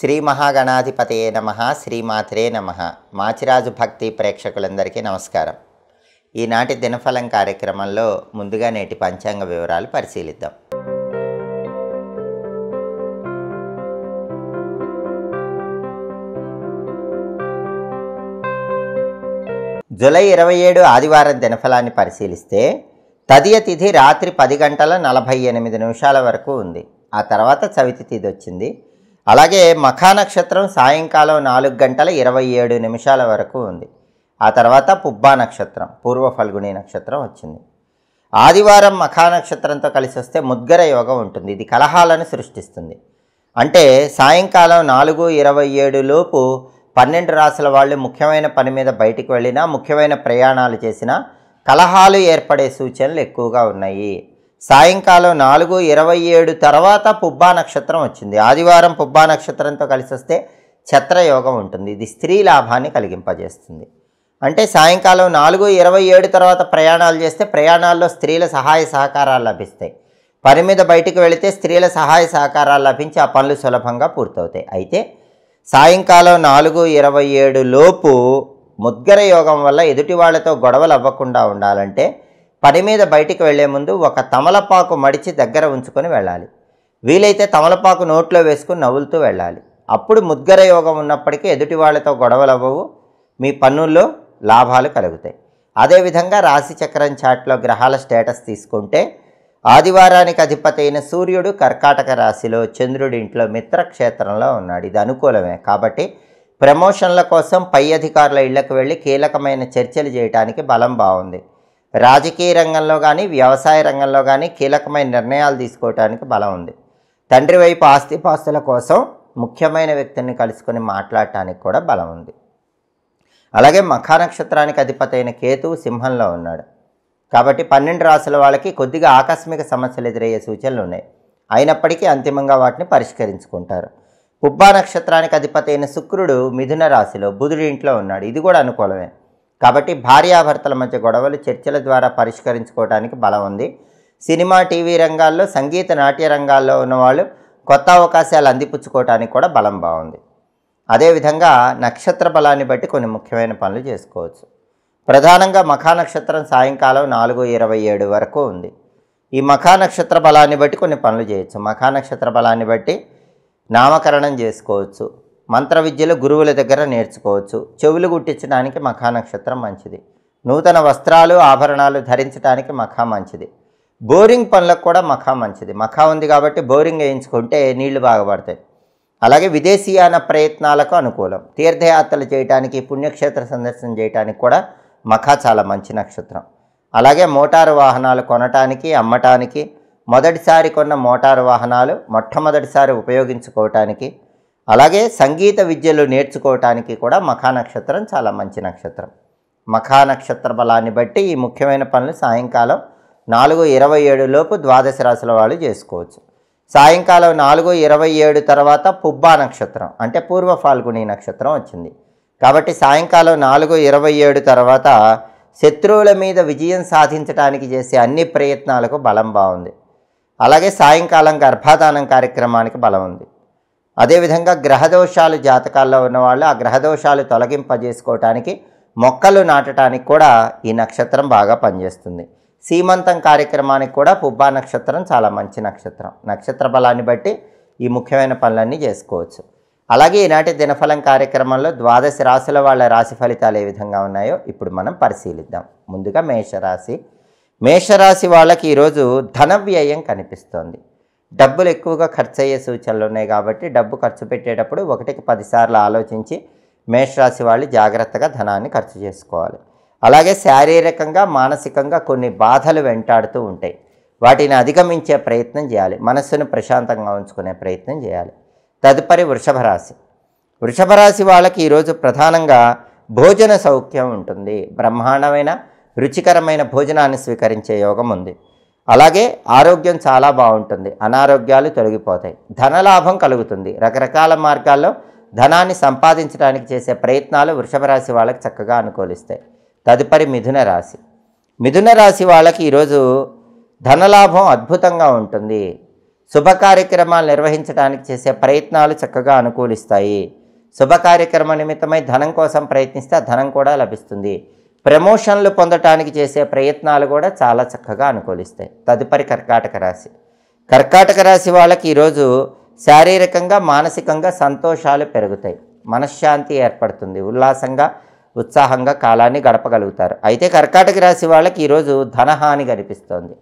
శ్రీ మహాగణాధిపతయే నమః. శ్రీమాత్రే నమః. మాచిరాజు భక్తి ప్రేక్షకులందరికీ నమస్కారం. ఈనాటి దినఫలం కార్యక్రమంలో ముందుగా నేటి పంచాంగ వివరాలు పరిశీలిద్దాం. జూలై 27 ఆదివారం దినఫలాన్ని పరిశీలిస్తే తదియ తిథి రాత్రి 10:48 వరకు ఉంది. ఆ తర్వాత చవితి తిథి వచ్చింది. అలాగే మఖా నక్షత్రం సాయంకాలం 4:27 వరకు ఉంది. ఆ తర్వాత పుబ్బా నక్షత్రం పూర్వ ఫల్గుణి నక్షత్రం వచ్చింది. ఆదివారం మఖా నక్షత్రంతో కలిసి వస్తే ముద్గర యోగం ఉంటుంది. ఇది కలహాలను సృష్టిస్తుంది. అంటే సాయంకాలం 4:27 లోపు 12 రాసుల వాళ్ళు ముఖ్యమైన పని మీద బయటికి వెళ్ళినా, ముఖ్యమైన ప్రయాణాలు చేసినా కలహాలు ఏర్పడే సూచనలు ఎక్కువగా ఉన్నాయి. సాయంకాలం 4:27 తర్వాత పుబ్బా నక్షత్రం వచ్చింది. ఆదివారం పుబ్బా నక్షత్రంతో కలిసి వస్తే ఛత్రయోగం ఉంటుంది. ఇది స్త్రీ లాభాన్ని కలిగింపజేస్తుంది. అంటే సాయంకాలం 4:27 తర్వాత ప్రయాణాలు చేస్తే ప్రయాణాల్లో స్త్రీల సహాయ సహకారాలు లభిస్తాయి. పని మీద బయటికి వెళితే స్త్రీల సహాయ సహకారాలు లభించి ఆ పనులు సులభంగా పూర్తవుతాయి. అయితే సాయంకాలం 4:27 లోపు ముద్గర యోగం వల్ల ఎదుటి వాళ్లతో గొడవలు అవ్వకుండా ఉండాలంటే పని మీద బయటికి వెళ్లే ముందు ఒక తమలపాకు మడిచి దగ్గర ఉంచుకొని వెళ్ళాలి. వీలైతే తమలపాకు నోట్లో వేసుకుని నవ్వులుతూ వెళ్ళాలి. అప్పుడు ముద్గర యోగం ఉన్నప్పటికీ ఎదుటి వాళ్లతో గొడవలు అవ్వవు, మీ పనుల్లో లాభాలు కలుగుతాయి. అదేవిధంగా రాశి చక్రం చాట్లో గ్రహాల స్టేటస్ తీసుకుంటే ఆదివారానికి అధిపతి అయిన సూర్యుడు కర్కాటక రాశిలో, చంద్రుడి ఇంట్లో మిత్రక్షేత్రంలో ఉన్నాడు. ఇది అనుకూలమే. కాబట్టి ప్రమోషన్ల కోసం పై అధికారుల ఇళ్లకు వెళ్ళి కీలకమైన చర్చలు చేయడానికి బలం బాగుంది. రాజకీయ రంగంలో కానీ, వ్యవసాయ రంగంలో కానీ కీలకమైన నిర్ణయాలు తీసుకోవడానికి బలం ఉంది. తండ్రి వైపు ఆస్తిపాస్తుల కోసం ముఖ్యమైన వ్యక్తిని కలుసుకొని మాట్లాడటానికి కూడా బలం ఉంది. అలాగే మఖా నక్షత్రానికి అధిపతి అయిన కేతువు సింహంలో ఉన్నాడు. కాబట్టి 12 రాసుల వాళ్ళకి కొద్దిగా ఆకస్మిక సమస్యలు ఎదురయ్యే సూచనలు ఉన్నాయి. అయినప్పటికీ అంతిమంగా వాటిని పరిష్కరించుకుంటారు. పుబ్బా నక్షత్రానికి అధిపతి అయిన శుక్రుడు మిథున రాశిలో, బుధుడి ఇంట్లో ఉన్నాడు. ఇది కూడా అనుకూలమే. కాబట్టి భార్యాభర్తల మధ్య గొడవలు చర్చల ద్వారా పరిష్కరించుకోవడానికి బలం ఉంది. సినిమా, టీవీ రంగాల్లో, సంగీత, నాట్య రంగాల్లో ఉన్నవాళ్ళు కొత్త అవకాశాలు అందిపుచ్చుకోవడానికి కూడా బలం బాగుంది. అదేవిధంగా నక్షత్ర బలాన్ని బట్టి కొన్ని ముఖ్యమైన పనులు చేసుకోవచ్చు. ప్రధానంగా మఖా నక్షత్రం సాయంకాలం 4:27 వరకు ఉంది. ఈ మఖా నక్షత్ర బలాన్ని బట్టి కొన్ని పనులు చేయొచ్చు. మఖా నక్షత్ర బలాన్ని బట్టి నామకరణం చేసుకోవచ్చు. మంత్ర విద్యలు గురువుల దగ్గర నేర్చుకోవచ్చు. చెవులు గుట్టించడానికి మఖా నక్షత్రం మంచిది. నూతన వస్త్రాలు, ఆభరణాలు ధరించడానికి మఖా మంచిది. బోరింగ్ పనులకు కూడా మఖా మంచిది. మఖా ఉంది కాబట్టి బోరింగ్ వేయించుకుంటే నీళ్లు బాగా పడతాయి. అలాగే విదేశీయాన ప్రయత్నాలకు అనుకూలం. తీర్థయాత్రలు చేయడానికి, పుణ్యక్షేత్ర సందర్శన చేయడానికి కూడా మఖా చాలా మంచి నక్షత్రం. అలాగే మోటారు వాహనాలు కొనటానికి, అమ్మటానికి, మొదటిసారి కొన్న మోటారు వాహనాలు మొట్టమొదటిసారి ఉపయోగించుకోవటానికి, అలాగే సంగీత విద్యలు నేర్చుకోవటానికి కూడా మఖా నక్షత్రం చాలా మంచి నక్షత్రం. మఖా నక్షత్ర బలాన్ని బట్టి ఈ ముఖ్యమైన పనులు సాయంకాలం 4:27 లోపు ద్వాదశ రాశుల వాళ్ళు చేసుకోవచ్చు. సాయంకాలం 4:27 తర్వాత పుబ్బా నక్షత్రం అంటే పూర్వ ఫాల్గుణి నక్షత్రం వచ్చింది. కాబట్టి సాయంకాలం 4:27 తర్వాత శత్రువుల మీద విజయం సాధించడానికి చేసే అన్ని ప్రయత్నాలకు బలం బాగుంది. అలాగే సాయంకాలం గర్భాధానం కార్యక్రమానికి బలం ఉంది. అదేవిధంగా గ్రహదోషాలు జాతకాల్లో ఉన్నవాళ్ళు ఆ గ్రహదోషాలు తొలగింపజేసుకోవటానికి, మొక్కలు నాటడానికి కూడా ఈ నక్షత్రం బాగా పనిచేస్తుంది. సీమంతం కార్యక్రమానికి కూడా పుబ్బా నక్షత్రం చాలా మంచి నక్షత్రం. నక్షత్ర బలాన్ని బట్టి ఈ ముఖ్యమైన పనులన్నీ చేసుకోవచ్చు. అలాగే ఈనాటి దినఫలం కార్యక్రమంలో ద్వాదశ రాశుల వాళ్ళ రాశి ఫలితాలు ఏ విధంగా ఉన్నాయో ఇప్పుడు మనం పరిశీలిద్దాం. ముందుగా మేషరాశి. మేషరాశి వాళ్ళకి ఈరోజు ధన వ్యయం కనిపిస్తోంది. డబ్బులు ఎక్కువగా ఖర్చు అయ్యే సూచనలు ఉన్నాయి. కాబట్టి డబ్బు ఖర్చు పెట్టేటప్పుడు 1కి 10 సార్లు ఆలోచించి మేషరాశి వాళ్ళు జాగ్రత్తగా ధనాన్ని ఖర్చు చేసుకోవాలి. అలాగే శారీరకంగా, మానసికంగా కొన్ని బాధలు వెంటాడుతూ ఉంటాయి. వాటిని అధిగమించే ప్రయత్నం చేయాలి. మనస్సును ప్రశాంతంగా ఉంచుకునే ప్రయత్నం చేయాలి. తదుపరి వృషభ రాశి. వృషభ రాశి వాళ్ళకి ఈరోజు ప్రధానంగా భోజన సౌఖ్యం ఉంటుంది. బ్రహ్మాండమైన రుచికరమైన భోజనాన్ని స్వీకరించే యోగం ఉంది. అలాగే ఆరోగ్యం చాలా బాగుంటుంది. అనారోగ్యాలు తొలగిపోతాయి. ధనలాభం కలుగుతుంది. రకరకాల మార్గాల్లో ధనాన్ని సంపాదించడానికి చేసే ప్రయత్నాలు వృషభ రాశి వాళ్ళకి చక్కగా అనుకూలిస్తాయి. తదుపరి మిథున రాశి. మిథున రాశి వాళ్ళకి ఈరోజు ధనలాభం అద్భుతంగా ఉంటుంది. శుభ కార్యక్రమాలు నిర్వహించడానికి చేసే ప్రయత్నాలు చక్కగా అనుకూలిస్తాయి. శుభ కార్యక్రమ నిమిత్తమై ధనం కోసం ప్రయత్నిస్తే ఆ ధనం కూడా లభిస్తుంది. ప్రమోషన్లు పొందటానికి చేసే ప్రయత్నాలు కూడా చాలా చక్కగా అనుకూలిస్తాయి. తదుపరి కర్కాటక రాశి. కర్కాటక రాశి వాళ్ళకి ఈరోజు శారీరకంగా మానసికంగా సంతోషాలు పెరుగుతాయి, మనశ్శాంతి ఏర్పడుతుంది, ఉల్లాసంగా ఉత్సాహంగా కాలాన్ని గడపగలుగుతారు. అయితే కర్కాటక రాశి వాళ్ళకి ఈరోజు ధనహాని కనిపిస్తోంది.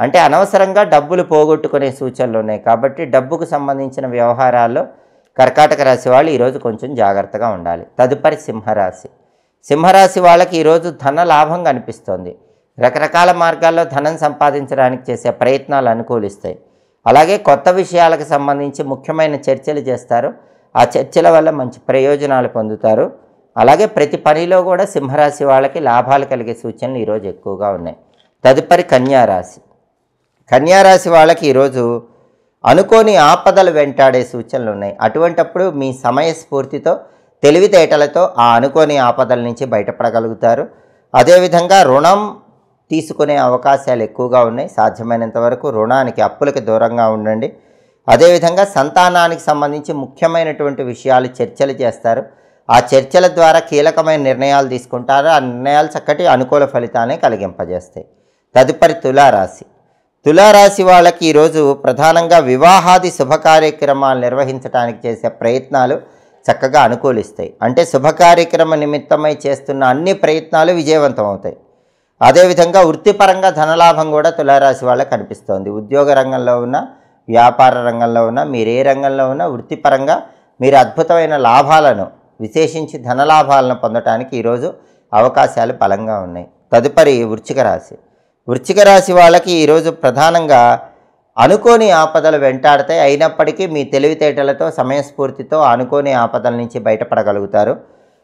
అంటే అనవసరంగా డబ్బులు పోగొట్టుకునే సూచనలు ఉన్నాయి. కాబట్టి డబ్బుకు సంబంధించిన వ్యవహారాల్లో కర్కాటక రాశి వాళ్ళు ఈరోజు కొంచెం జాగ్రత్తగా ఉండాలి. తదుపరి సింహరాశి. సింహరాశి వాళ్ళకి ఈరోజు ధన లాభం కనిపిస్తోంది. రకరకాల మార్గాల్లో ధనం సంపాదించడానికి చేసే ప్రయత్నాలు అనుకూలిస్తాయి. అలాగే కొత్త విషయాలకు సంబంధించి ముఖ్యమైన చర్చలు చేస్తారు. ఆ చర్చల వల్ల మంచి ప్రయోజనాలు పొందుతారు. అలాగే ప్రతి పనిలో కూడా సింహరాశి వాళ్ళకి లాభాలు కలిగే సూచనలు ఈరోజు ఎక్కువగా ఉన్నాయి. తదుపరి కన్యారాశి. కన్యారాశి వాళ్ళకి ఈరోజు అనుకోని ఆపదలు వెంటాడే సూచనలు ఉన్నాయి. అటువంటప్పుడు మీ సమయస్ఫూర్తితో తెలివితేటలతో ఆ అనుకోని ఆపదల నుంచి బయటపడగలుగుతారు. అదేవిధంగా రుణం తీసుకునే అవకాశాలు ఎక్కువగా ఉన్నాయి. సాధ్యమైనంత వరకు రుణానికి అప్పులకు దూరంగా ఉండండి. అదేవిధంగా సంతానానికి సంబంధించి ముఖ్యమైనటువంటి విషయాలు చర్చలు చేస్తారు. ఆ చర్చల ద్వారా కీలకమైన నిర్ణయాలు తీసుకుంటారు. ఆ నిర్ణయాలు చక్కటి అనుకూల ఫలితాన్ని కలిగింపజేస్తాయి. తదుపరి తులారాశి. తులారాశి వాళ్ళకి ఈరోజు ప్రధానంగా వివాహాది శుభ కార్యక్రమాలు నిర్వహించడానికి చేసే ప్రయత్నాలు చక్కగా అనుకూలిస్తాయి. అంటే శుభ కార్యక్రమ నిమిత్తమై చేస్తున్న అన్ని ప్రయత్నాలు విజయవంతం అవుతాయి. అదేవిధంగా వృత్తిపరంగా ధనలాభం కూడా తులారాశి వాళ్ళకి కనిపిస్తోంది. ఉద్యోగ రంగంలో ఉన్న, వ్యాపార రంగంలో ఉన్న, మీరు ఏ రంగంలో ఉన్నా వృత్తిపరంగా మీరు అద్భుతమైన లాభాలను, విశేషించి ధనలాభాలను పొందడానికి ఈరోజు అవకాశాలు బలంగా ఉన్నాయి. తదుపరి వృశ్చిక రాశి. వృశ్చిక రాశి వాళ్ళకి ఈరోజు ప్రధానంగా అనుకోని ఆపదలు వెంటాడతాయి. అయినప్పటికీ మీ తెలివితేటలతో సమయస్ఫూర్తితో అనుకోని ఆపదల నుంచి బయటపడగలుగుతారు.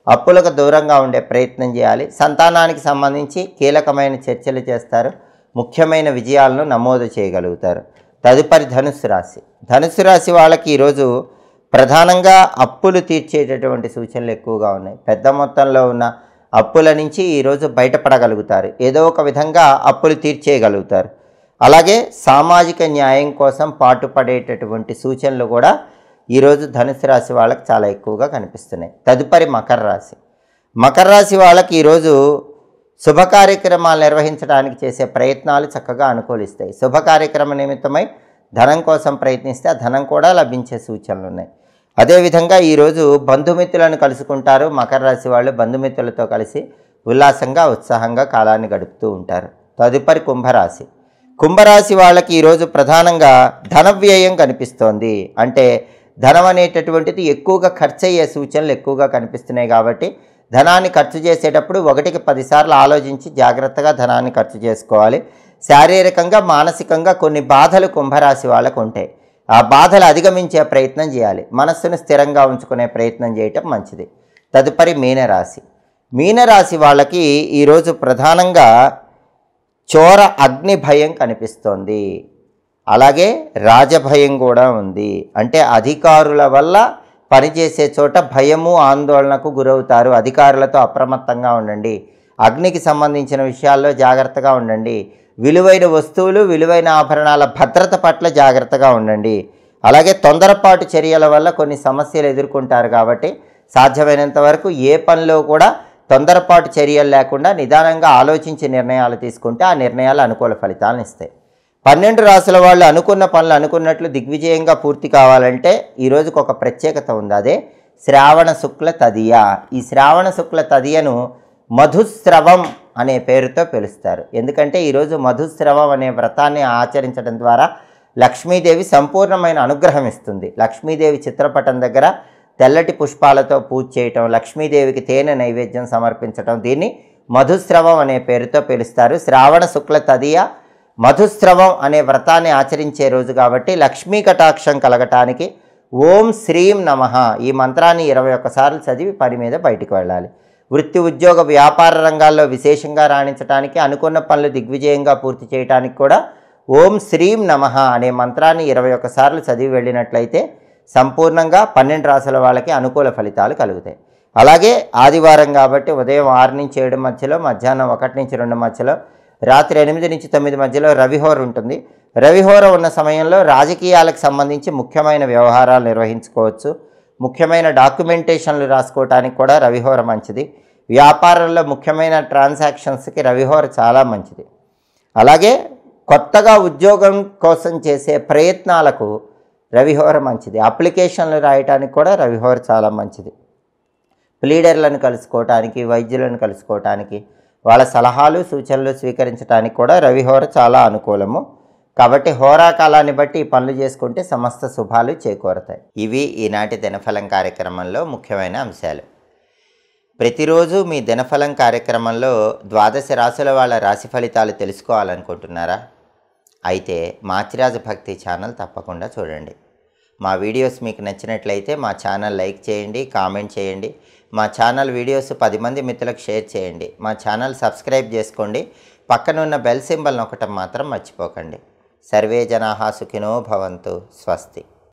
అప్పులకు దూరంగా ఉండే ప్రయత్నం చేయాలి. సంతానానికి సంబంధించి కీలకమైన చర్చలు చేస్తారు. ముఖ్యమైన విజయాలను నమోదు చేయగలుగుతారు. తదుపరి ధనుస్సు రాశి. ధనుస్సు రాశి వాళ్ళకి ఈరోజు ప్రధానంగా అప్పులు తీర్చేటటువంటి సూచనలు ఎక్కువగా ఉన్నాయి. పెద్ద మొత్తంలో ఉన్న అప్పుల నుంచి ఈరోజు బయటపడగలుగుతారు. ఏదో ఒక విధంగా అప్పులు తీర్చేయగలుగుతారు. అలాగే సామాజిక న్యాయం కోసం పాటుపడేటటువంటి సూచనలు కూడా ఈరోజు ధనుసు రాశి వాళ్ళకి చాలా ఎక్కువగా కనిపిస్తున్నాయి. తదుపరి మకర రాశి. మకర రాశి వాళ్ళకి ఈరోజు శుభ కార్యక్రమాలు నిర్వహించడానికి చేసే ప్రయత్నాలు చక్కగా అనుకూలిస్తాయి. శుభ కార్యక్రమ నిమిత్తమై ధనం కోసం ప్రయత్నిస్తే ఆ ధనం కూడా లభించే సూచనలు ఉన్నాయి. అదేవిధంగా ఈరోజు బంధుమిత్రులను కలుసుకుంటారు. మకర రాశి వాళ్ళు బంధుమిత్రులతో కలిసి ఉల్లాసంగా ఉత్సాహంగా కాలాన్ని గడుపుతూ ఉంటారు. తదుపరి కుంభరాశి. కుంభరాశి వాళ్ళకి ఈరోజు ప్రధానంగా ధన వ్యయం కనిపిస్తోంది. అంటే ధనం అనేటటువంటిది ఎక్కువగా ఖర్చు అయ్యే సూచనలు ఎక్కువగా కనిపిస్తున్నాయి. కాబట్టి ధనాన్ని ఖర్చు చేసేటప్పుడు 1కి 10 సార్లు ఆలోచించి జాగ్రత్తగా ధనాన్ని ఖర్చు చేసుకోవాలి. శారీరకంగా మానసికంగా కొన్ని బాధలు కుంభరాశి వాళ్ళకు ఉంటాయి. ఆ బాధలు అధిగమించే ప్రయత్నం చేయాలి. మనస్సును స్థిరంగా ఉంచుకునే ప్రయత్నం చేయటం మంచిది. తదుపరి మీనరాశి. మీనరాశి వాళ్ళకి ఈరోజు ప్రధానంగా చోర అగ్ని భయం కనిపిస్తోంది. అలాగే రాజభయం కూడా ఉంది. అంటే అధికారుల వల్ల పనిచేసే చోట భయము ఆందోళనకు గురవుతారు. అధికారులతో అప్రమత్తంగా ఉండండి. అగ్నికి సంబంధించిన విషయాల్లో జాగ్రత్తగా ఉండండి. విలువైన వస్తువులు, విలువైన ఆభరణాల భద్రత పట్ల జాగ్రత్తగా ఉండండి. అలాగే తొందరపాటు చర్యల వల్ల కొన్ని సమస్యలు ఎదుర్కొంటారు. కాబట్టి సాధ్యమైనంత వరకు ఏ పనిలో కూడా తొందరపాటు చర్యలు లేకుండా నిదానంగా ఆలోచించి నిర్ణయాలు తీసుకుంటే ఆ నిర్ణయాలు అనుకూల ఫలితాలను ఇస్తాయి. 12 రాశుల వాళ్ళు అనుకున్న పనులు అనుకున్నట్లు దిగ్విజయంగా పూర్తి కావాలంటే ఈ రోజుకు ఒక ప్రత్యేకత ఉంది. అదే శ్రావణ శుక్ల తదియ. ఈ శ్రావణ శుక్ల తదియను మధుస్రవం అనే పేరుతో పిలుస్తారు. ఎందుకంటే ఈరోజు మధుస్రవం అనే వ్రతాన్ని ఆచరించడం ద్వారా లక్ష్మీదేవి సంపూర్ణమైన అనుగ్రహం ఇస్తుంది. లక్ష్మీదేవి చిత్రపటం దగ్గర తెల్లటి పుష్పాలతో పూజ చేయటం, లక్ష్మీదేవికి తేనె నైవేద్యం సమర్పించటం, దీన్ని మధుస్రవం అనే పేరుతో పిలుస్తారు. శ్రావణ శుక్ల తదియ మధుస్రవం అనే వ్రతాన్ని ఆచరించే రోజు కాబట్టి లక్ష్మీ కటాక్షం కలగటానికి ఓం శ్రీం నమః ఈ మంత్రాన్ని 21 సార్లు చదివి పని మీద బయటికి వెళ్ళాలి. వృత్తి, ఉద్యోగ, వ్యాపార రంగాల్లో విశేషంగా రాణించడానికి, అనుకున్న పనులు దిగ్విజయంగా పూర్తి చేయడానికి కూడా ఓం శ్రీం నమః అనే మంత్రాన్ని 21 సార్లు చదివి వెళ్ళినట్లయితే సంపూర్ణంగా 12 రాశుల వాళ్ళకి అనుకూల ఫలితాలు కలుగుతాయి. అలాగే ఆదివారం కాబట్టి ఉదయం 6 నుంచి 7 మధ్యలో, మధ్యాహ్నం 1 నుంచి 2 మధ్యలో, రాత్రి 8 నుంచి 9 మధ్యలో రవిహోర ఉంటుంది. రవిహోర ఉన్న సమయంలో రాజకీయాలకు సంబంధించి ముఖ్యమైన వ్యవహారాలు నిర్వహించుకోవచ్చు. ముఖ్యమైన డాక్యుమెంటేషన్లు రాసుకోవడానికి కూడా రవిహోర మంచిది. వ్యాపారంలో ముఖ్యమైన ట్రాన్సాక్షన్స్కి రవిహోర చాలా మంచిది. అలాగే కొత్తగా ఉద్యోగం కోసం చేసే ప్రయత్నాలకు రవిహోర మంచిది. అప్లికేషన్లు రాయడానికి కూడా రవిహోర చాలా మంచిది. ప్లీడర్లను కలుసుకోవటానికి, వైద్యులను కలుసుకోవటానికి, వాళ్ళ సలహాలు సూచనలు స్వీకరించడానికి కూడా రవిహోర చాలా అనుకూలము. కాబట్టి హోరాకాలాన్ని బట్టి ఈ పనులు చేసుకుంటే సమస్త శుభాలు చేకూరతాయి. ఇవి ఈనాటి దినఫలం కార్యక్రమంలో ముఖ్యమైన అంశాలు. ప్రతిరోజు మీ దినఫలం కార్యక్రమంలో ద్వాదశ రాశుల వాళ్ళ రాశి ఫలితాలు తెలుసుకోవాలనుకుంటున్నారా? అయితే మాచిరాజు భక్తి ఛానల్ తప్పకుండా చూడండి. మా వీడియోస్ మీకు నచ్చినట్లయితే మా ఛానల్ లైక్ చేయండి, కామెంట్ చేయండి. మా ఛానల్ వీడియోస్ 10 మంది మిత్రులకు షేర్ చేయండి. మా ఛానల్ సబ్స్క్రైబ్ చేసుకోండి. పక్కనున్న బెల్ సింబల్ నొక్కటం మాత్రం మర్చిపోకండి. సర్వే జనాః సుఖినో భవంతు. స్వస్తి.